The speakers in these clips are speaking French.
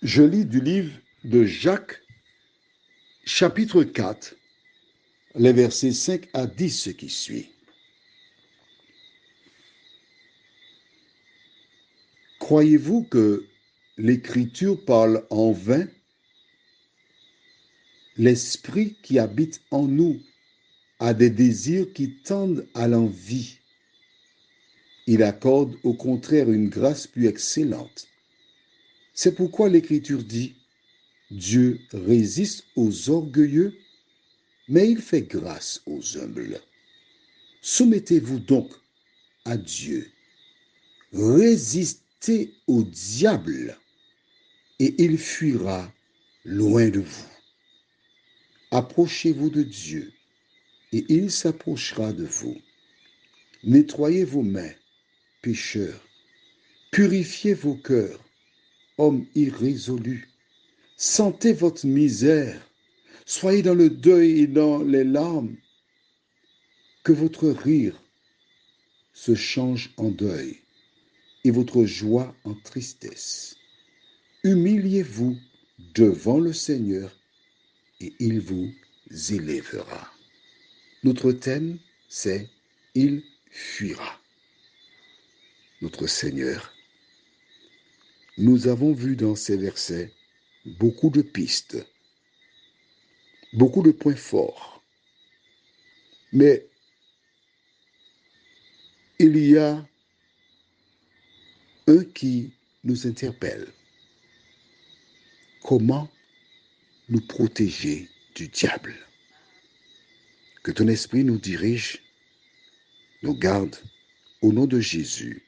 Je lis du livre de Jacques, chapitre 4, les versets 5 à 10, ce qui suit. Croyez-vous que l'Écriture parle en vain? L'Esprit qui habite en nous a des désirs qui tendent à l'envie. Il accorde au contraire une grâce plus excellente. C'est pourquoi l'Écriture dit, Dieu résiste aux orgueilleux, mais il fait grâce aux humbles. Soumettez-vous donc à Dieu. Résistez au diable et il fuira loin de vous. Approchez-vous de Dieu et il s'approchera de vous. Nettoyez vos mains, pécheurs. Purifiez vos cœurs, hommes irrésolus. Sentez votre misère. Soyez dans le deuil et dans les larmes. Que votre rire se change en deuil et votre joie en tristesse. Humiliez-vous devant le Seigneur et il vous élèvera. Notre thème, c'est « Il fuira ». Notre Seigneur, nous avons vu dans ces versets beaucoup de pistes, beaucoup de points forts. Mais il y a un qui nous interpelle. Comment nous protéger du diable? Que ton esprit nous dirige, nous garde, au nom de Jésus.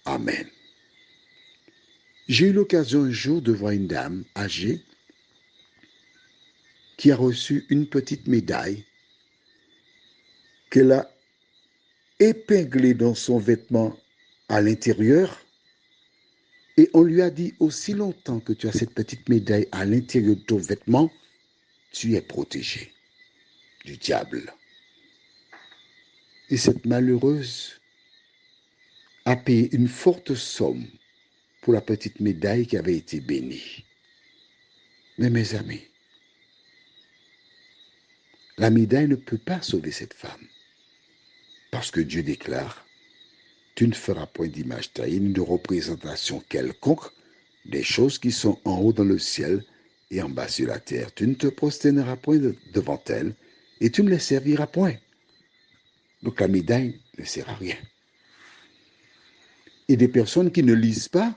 Amen. J'ai eu l'occasion un jour de voir une dame âgée qui a reçu une petite médaille qu'elle a épinglée dans son vêtement à l'intérieur et on lui a dit aussi longtemps que tu as cette petite médaille à l'intérieur de ton vêtement, tu es protégé du diable. Et cette malheureuse a payé une forte somme pour la petite médaille qui avait été bénie. Mais mes amis, la médaille ne peut pas sauver cette femme. Parce que Dieu déclare, tu ne feras point d'image taillée ni de représentation quelconque des choses qui sont en haut dans le ciel et en bas sur la terre. Tu ne te prosterneras point devant elles et tu ne les serviras point. Donc la médaille ne sert à rien. Et des personnes qui ne lisent pas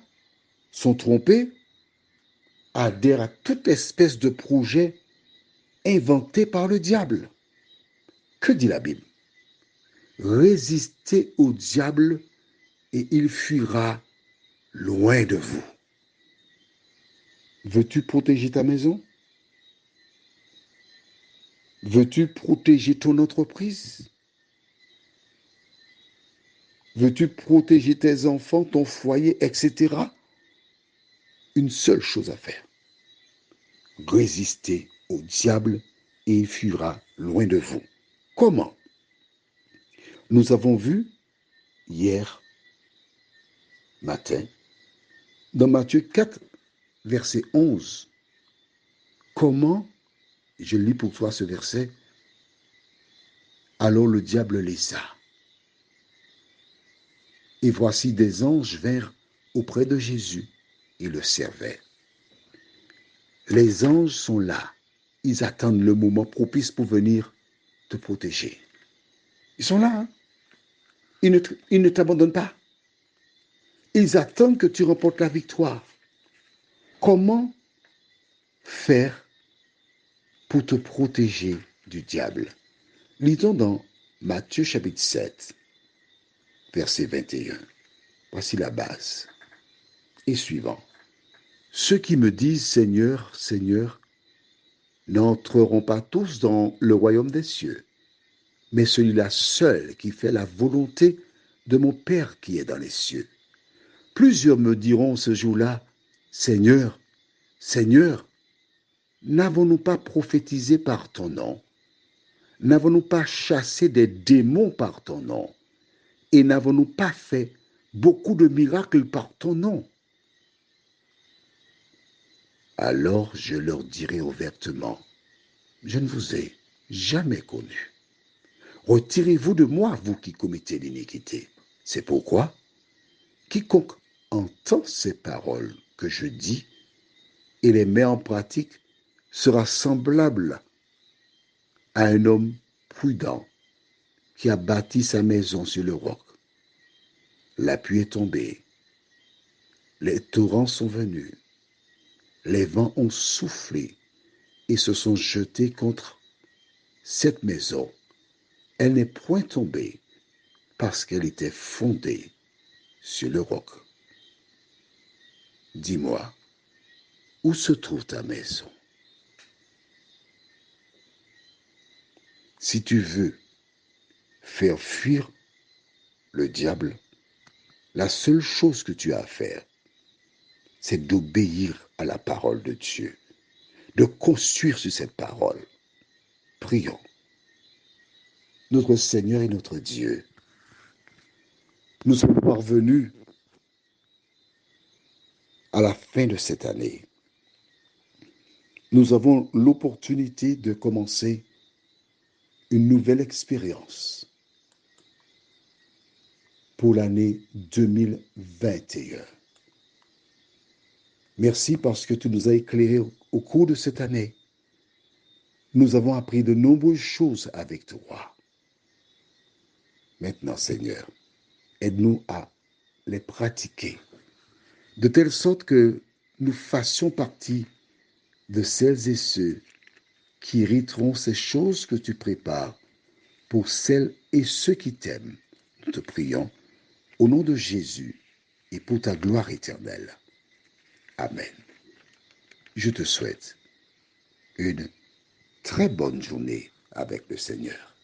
sont trompées, adhèrent à toute espèce de projet inventé par le diable. Que dit la Bible? Résistez au diable et il fuira loin de vous. Veux-tu protéger ta maison? Veux-tu protéger ton entreprise? Veux-tu protéger tes enfants, ton foyer, etc.? Une seule chose à faire. Résister au diable et il fuira loin de vous. Comment? Nous avons vu hier matin, dans Matthieu 4, verset 11, comment, je lis pour toi ce verset, alors le diable laissa. Et voici des anges vinrent auprès de Jésus et le servaient. Les anges sont là. Ils attendent le moment propice pour venir te protéger. Ils sont là. Hein? Ils ne t'abandonnent pas. Ils attendent que tu remportes la victoire. Comment faire pour te protéger du diable? Lisons dans Matthieu chapitre 7, verset 21. Voici la base. Et suivant. Ceux qui me disent Seigneur, Seigneur, n'entreront pas tous dans le royaume des cieux, mais celui-là seul qui fait la volonté de mon Père qui est dans les cieux. Plusieurs me diront ce jour-là, Seigneur, Seigneur, n'avons-nous pas prophétisé par ton nom? N'avons-nous pas chassé des démons par ton nom? Et n'avons-nous pas fait beaucoup de miracles par ton nom? Alors je leur dirai ouvertement, je ne vous ai jamais connu. Retirez-vous de moi, vous qui commettez l'iniquité. C'est pourquoi quiconque entend ces paroles que je dis et les met en pratique sera semblable à un homme prudent qui a bâti sa maison sur le roc. La pluie est tombée, les torrents sont venus, les vents ont soufflé et se sont jetés contre cette maison. Elle n'est point tombée parce qu'elle était fondée sur le roc. Dis-moi, où se trouve ta maison? Si tu veux faire fuir le diable, la seule chose que tu as à faire, c'est d'obéir à la parole de Dieu, de construire sur cette parole. Prions. Notre Seigneur et notre Dieu, nous sommes parvenus à la fin de cette année. Nous avons l'opportunité de commencer une nouvelle expérience pour l'année 2021. Merci parce que tu nous as éclairés au cours de cette année. Nous avons appris de nombreuses choses avec toi. Maintenant, Seigneur, aide-nous à les pratiquer, de telle sorte que nous fassions partie de celles et ceux qui hériteront ces choses que tu prépares pour celles et ceux qui t'aiment. Nous te prions au nom de Jésus et pour ta gloire éternelle. Amen. Je te souhaite une très bonne journée avec le Seigneur.